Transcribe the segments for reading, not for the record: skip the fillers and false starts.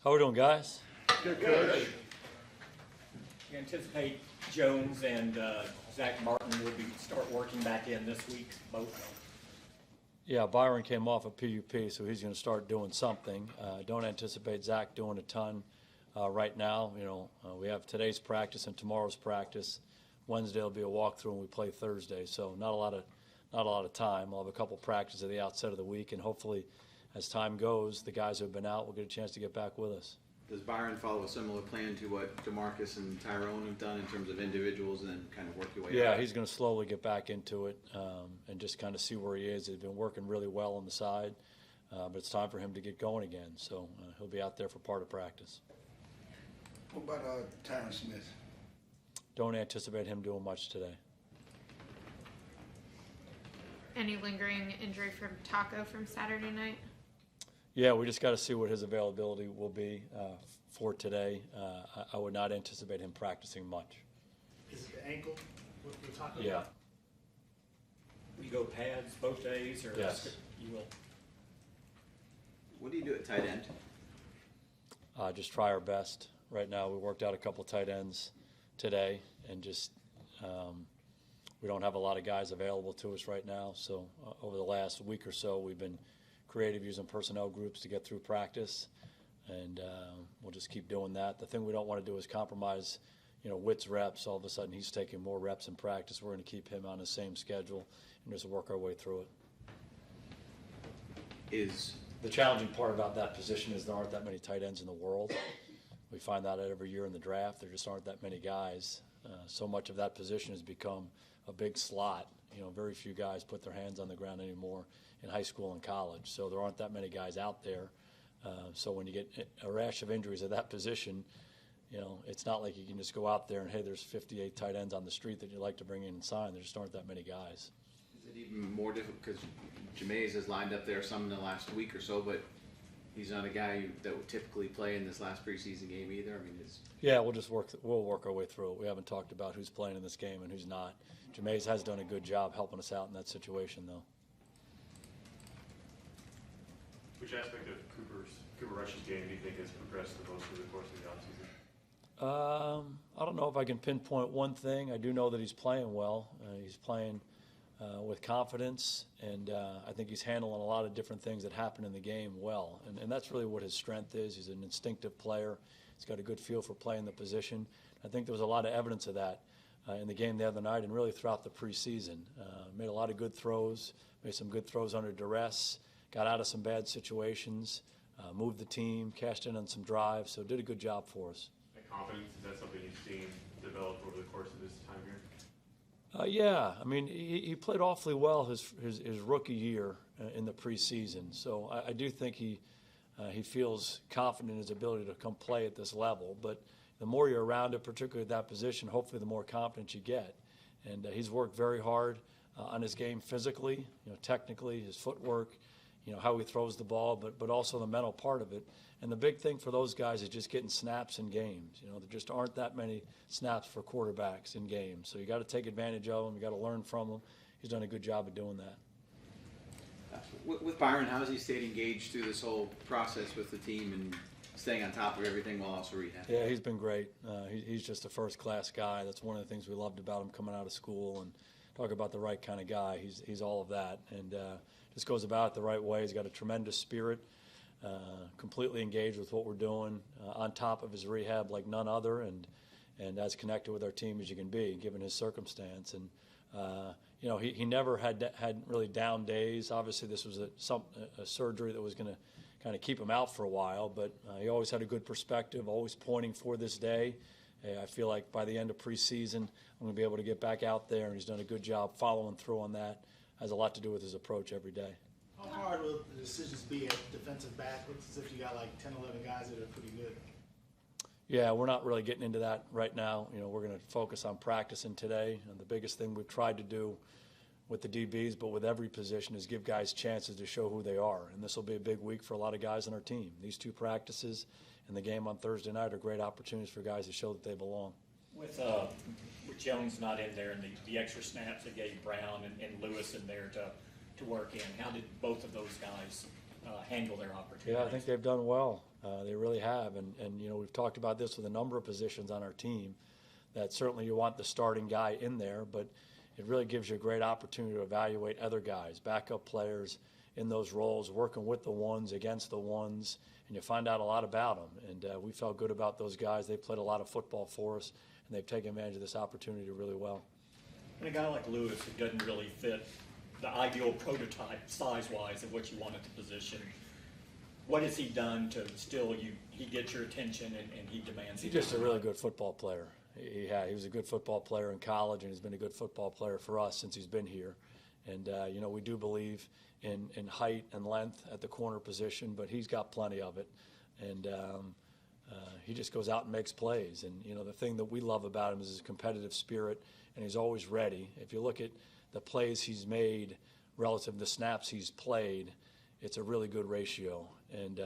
How we doing, guys? Good, Coach. You anticipate Jones and Zach Martin will start working back in this week, both? Yeah, Byron came off a PUP, so he's going to start doing something. Don't anticipate Zach doing a ton right now. We have today's practice and tomorrow's practice. Wednesday will be a walkthrough, and we play Thursday, so not a lot of time. We'll have a couple practices at the outset of the week, and hopefully, as time goes, the guys who have been out will get a chance to get back with us. Does Byron follow a similar plan to what DeMarcus and Tyrone have done in terms of individuals and then kind of work your way out? Yeah, he's going to slowly get back into it and just kind of see where he is. He's been working really well on the side, but it's time for him to get going again. So he'll be out there for part of practice. What about Tyron Smith? Don't anticipate him doing much today. Any lingering injury from Taco from Saturday night? Yeah, we just got to see what his availability will be for today. I would not anticipate him practicing much. Is it the ankle we're talking Yeah. about? Will you go pads both days, or Yes. you will? What do you do at tight end? Just try our best. Right now, we worked out a couple tight ends today, and just we don't have a lot of guys available to us right now. So over the last week or so, we've been creative using personnel groups to get through practice, and we'll just keep doing that. The thing we don't want to do is compromise, Witt's reps. All of a sudden, he's taking more reps in practice. We're going to keep him on the same schedule and just work our way through it. Is The challenging part about that position is there aren't that many tight ends in the world. We find that out every year in the draft. There just aren't that many guys. So much of that position has become a big slot. Very few guys put their hands on the ground anymore in high school and college. So there aren't that many guys out there. So when you get a rash of injuries at that position, it's not like you can just go out there and, hey, there's 58 tight ends on the street that you'd like to bring in and sign. There just aren't that many guys. Is it even more difficult because Jameis has lined up there some in the last week or so, but he's not a guy that would typically play in this last preseason game either? I mean, Yeah, we'll work our way through it. We haven't talked about who's playing in this game and who's not. Jameis has done a good job helping us out in that situation, though. Which aspect of Cooper Rush's game do you think has progressed the most over the course of the offseason? I don't know if I can pinpoint one thing. I do know that he's playing well. He's playing with confidence, and I think he's handling a lot of different things that happen in the game well. And that's really what his strength is. He's an instinctive player. He's got a good feel for playing the position. I think there was a lot of evidence of that in the game the other night and really throughout the preseason. Made a lot of good throws, made some good throws under duress, got out of some bad situations, moved the team, cashed in on some drives, so did a good job for us. That confidence, is that something you've seen develop over the course of this time here? Yeah, I mean, he played awfully well his rookie year in the preseason. So I do think he feels confident in his ability to come play at this level. But the more you're around it, particularly at that position, hopefully the more confidence you get. And he's worked very hard on his game physically, technically, his footwork, how he throws the ball, but also the mental part of it. And the big thing for those guys is just getting snaps in games. There just aren't that many snaps for quarterbacks in games. So you got to take advantage of them. You got to learn from them. He's done a good job of doing that. with Byron, how has he stayed engaged through this whole process with the team and staying on top of everything while also rehab? Yeah, he's been great. He's just a first-class guy. That's one of the things we loved about him coming out of school. And talk about the right kind of guy. He's all of that, and just goes about it the right way. He's got a tremendous spirit. Completely engaged with what we're doing, on top of his rehab like none other, and as connected with our team as you can be, given his circumstance. And he never had really down days. Obviously, this was a surgery that was going to kind of keep him out for a while, but he always had a good perspective, always pointing for this day. I feel like by the end of preseason, I'm going to be able to get back out there, and he's done a good job following through on that. Has a lot to do with his approach every day. How hard will the decisions be at defensive back? Looks as if you got like 10, 11 guys that are pretty good. Yeah, we're not really getting into that right now. We're going to focus on practicing today. And the biggest thing we've tried to do with the DBs, but with every position, is give guys chances to show who they are. And this will be a big week for a lot of guys on our team. These two practices and the game on Thursday night are great opportunities for guys to show that they belong. With Jones not in there and the extra snaps that gave Brown and Lewis in there to work in, how did both of those guys handle their opportunities? Yeah, I think they've done well. They really have. And, we've talked about this with a number of positions on our team, that certainly you want the starting guy in there, but it really gives you a great opportunity to evaluate other guys, backup players in those roles, working with the ones against the ones, and you find out a lot about them. And we felt good about those guys. They played a lot of football for us, and they've taken advantage of this opportunity really well. And a guy like Lewis who doesn't really fit the ideal prototype size-wise of what you want at the position, what has he done to still he gets your attention and he demands? He's just a really good football player. He was a good football player in college, and he's been a good football player for us since he's been here. And, we do believe in height and length at the corner position, but he's got plenty of it. And he just goes out and makes plays. And, the thing that we love about him is his competitive spirit, and he's always ready. If you look at the plays he's made relative to snaps he's played, it's a really good ratio. And,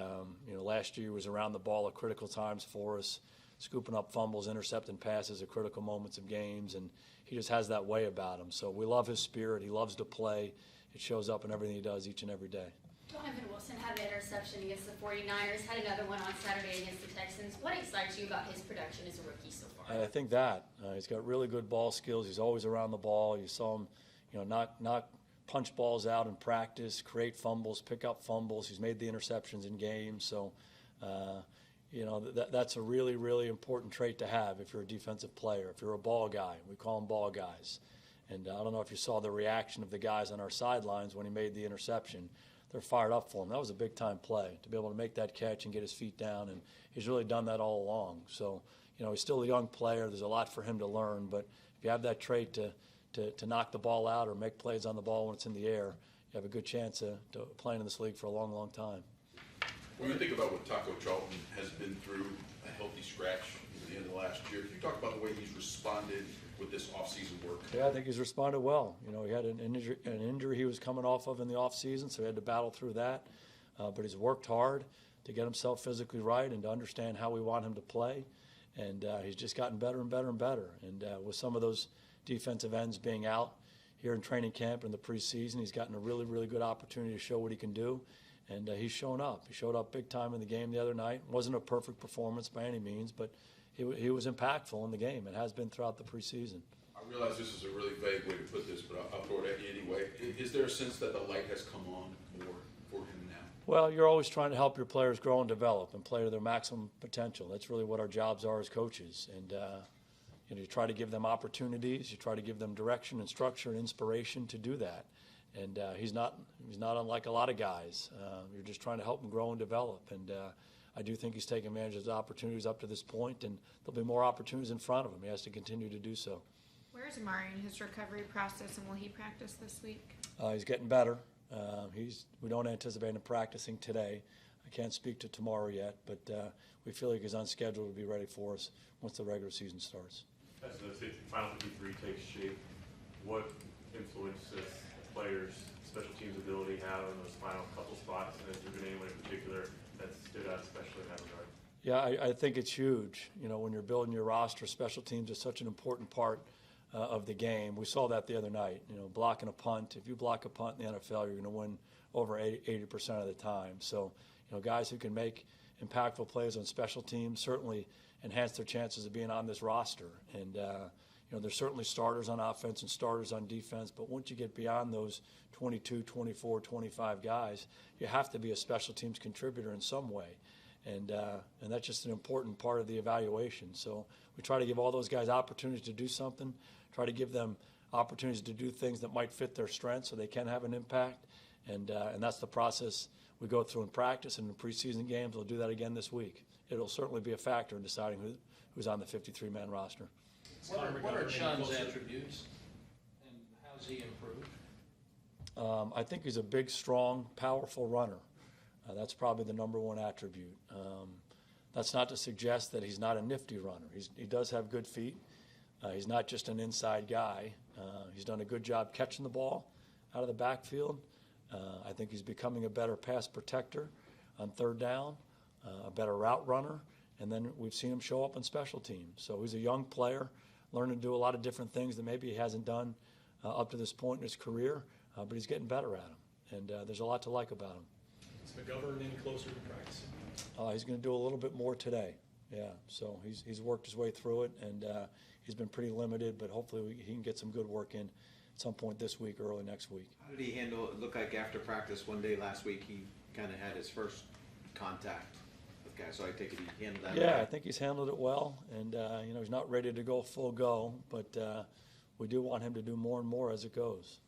last year he was around the ball at critical times for us, scooping up fumbles, intercepting passes at critical moments of games, and he just has that way about him. So we love his spirit. He loves to play. It shows up in everything he does each and every day. Donovan Wilson had an interception against the 49ers, had another one on Saturday against the Texans. What excites you about his production as a rookie so far? I think that. He's got really good ball skills. He's always around the ball. You saw him, knock punch balls out in practice, create fumbles, pick up fumbles. He's made the interceptions in games. So, that's a really, really important trait to have if you're a defensive player. If you're a ball guy, we call them ball guys. And I don't know if you saw the reaction of the guys on our sidelines when he made the interception. They're fired up for him. That was a big-time play, to be able to make that catch and get his feet down, and he's really done that all along. So, he's still a young player. There's a lot for him to learn, but if you have that trait to knock the ball out or make plays on the ball when it's in the air, you have a good chance to playing in this league for a long, long time. When you think about what Taco Charlton has been through, a healthy scratch at the end of last year, can you talk about the way he's responded with this offseason work? Yeah, I think he's responded well. He had an injury he was coming off of in the offseason, so he had to battle through that. But he's worked hard to get himself physically right and to understand how we want him to play. And he's just gotten better and better and better. And with some of those defensive ends being out here in training camp and the preseason, he's gotten a really, really good opportunity to show what he can do. And he's shown up. He showed up big time in the game the other night. Wasn't a perfect performance by any means, but he was impactful in the game and has been throughout the preseason. I realize this is a really vague way to put this, but I'll throw it at you anyway. Is there a sense that the light has come on more for him now? Well, you're always trying to help your players grow and develop and play to their maximum potential. That's really what our jobs are as coaches. And you try to give them opportunities. You try to give them direction and structure and inspiration to do that. And he's not unlike a lot of guys. You're just trying to help him grow and develop. And I do think he's taken advantage of his opportunities up to this point, and there'll be more opportunities in front of him. He has to continue to do so. Where's Amari in his recovery process, and will he practice this week? He's getting better. We don't anticipate him practicing today. I can't speak to tomorrow yet, but we feel like he's on schedule to be ready for us once the regular season starts. As the final 53 takes shape, what influence does players' special teams ability have in those final couple spots, and has there been anyone in particular that stood out especially in that regard? Yeah, I think it's huge. When you're building your roster, special teams is such an important part of the game. We saw that the other night. Blocking a punt. If you block a punt in the NFL, you're going to win over 80% of the time. So, guys who can make impactful plays on special teams certainly enhance their chances of being on this roster. And there's certainly starters on offense and starters on defense, but once you get beyond those 22, 24, 25 guys, you have to be a special teams contributor in some way. And that's just an important part of the evaluation. So we try to give all those guys opportunities to do something, try to give them opportunities to do things that might fit their strengths so they can have an impact. And that's the process we go through in practice and in preseason games. We'll do that again this week. It'll certainly be a factor in deciding who's on the 53-man roster. What are Sean's attributes, and how's he improved? I think he's a big, strong, powerful runner. That's probably the number one attribute. That's not to suggest that he's not a nifty runner. He does have good feet. He's not just an inside guy. He's done a good job catching the ball out of the backfield. I think he's becoming a better pass protector on third down, a better route runner, and then we've seen him show up on special teams. So he's a young player, learning to do a lot of different things that maybe he hasn't done up to this point in his career, but he's getting better at them. And there's a lot to like about him. Is McGovern any closer to practicing? He's going to do a little bit more today. Yeah, so he's worked his way through it, and he's been pretty limited, but hopefully he can get some good work in at some point this week or early next week. How did he handle it? Looked like after practice one day last week, he kind of had his first contact with guys, so I take it he handled that. Yeah, right? I think he's handled it well, and he's not ready to go full go, but we do want him to do more and more as it goes.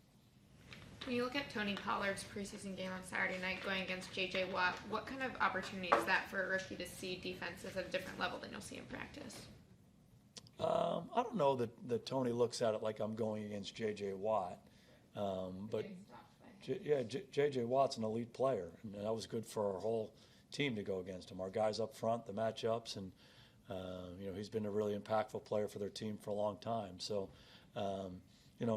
When you look at Tony Pollard's preseason game on Saturday night going against J.J. Watt, what kind of opportunity is that for a rookie to see defenses at a different level than you'll see in practice? I don't know that Tony looks at it like I'm going against J.J. Watt, but J.J. Watt's an elite player, and that was good for our whole team to go against him. Our guys up front, the matchups, and he's been a really impactful player for their team for a long time. So,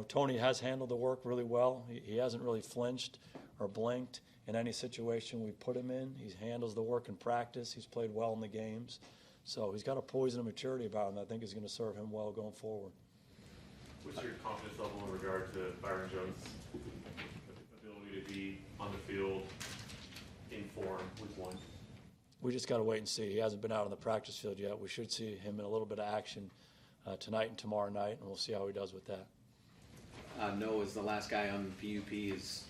Tony has handled the work really well. He hasn't really flinched or blinked in any situation we put him in. He handles the work in practice. He's played well in the games. So he's got a poise and a maturity about him that I think is going to serve him well going forward. What's your confidence level in regard to Byron Jones' ability to be on the field in form week one? We just got to wait and see. He hasn't been out on the practice field yet. We should see him in a little bit of action tonight and tomorrow night, and we'll see how he does with that. Noah's the last guy on the PUP, is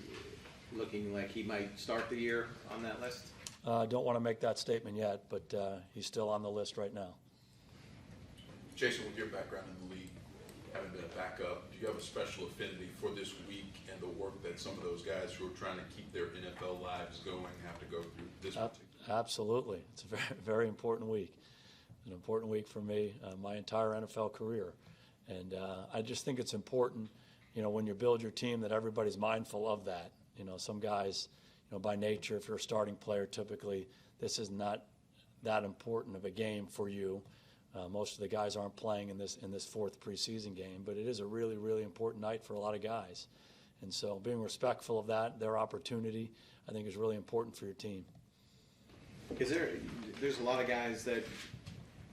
looking like he might start the year on that list. I don't want to make that statement yet, but he's still on the list right now. Jason, with your background in the league, having been a backup, do you have a special affinity for this week and the work that some of those guys who are trying to keep their NFL lives going have to go through this particular? Absolutely. It's a very, very important week. It's an important week for me, my entire NFL career. And I just think it's important, when you build your team, that everybody's mindful of that. Some guys, by nature, if you're a starting player, typically this is not that important of a game for you. Most of the guys aren't playing in this fourth preseason game, but it is a really, really important night for a lot of guys. And so being respectful of that, their opportunity, I think is really important for your team. Because there's a lot of guys that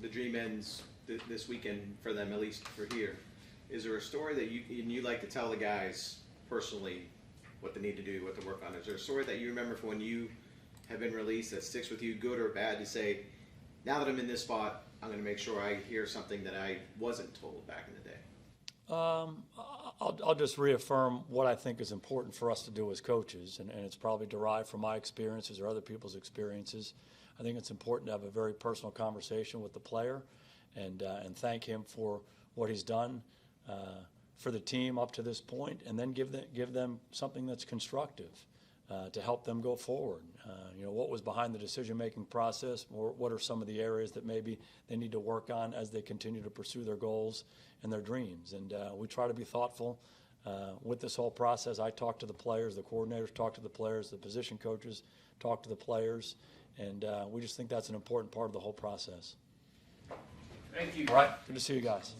the dream ends this weekend for them, at least for here. Is there a story that you like to tell the guys personally what they need to do, what to work on? Is there a story that you remember from when you have been released that sticks with you, good or bad, to say, now that I'm in this spot, I'm going to make sure I hear something that I wasn't told back in the day? I'll just reaffirm what I think is important for us to do as coaches, and it's probably derived from my experiences or other people's experiences. I think it's important to have a very personal conversation with the player and thank him for what he's done for the team up to this point, and then give them something that's constructive to help them go forward. What was behind the decision-making process, or what are some of the areas that maybe they need to work on as they continue to pursue their goals and their dreams. And we try to be thoughtful with this whole process. I talk to the players, the coordinators talk to the players, the position coaches talk to the players, and we just think that's an important part of the whole process. Thank you. All right, good to see you guys.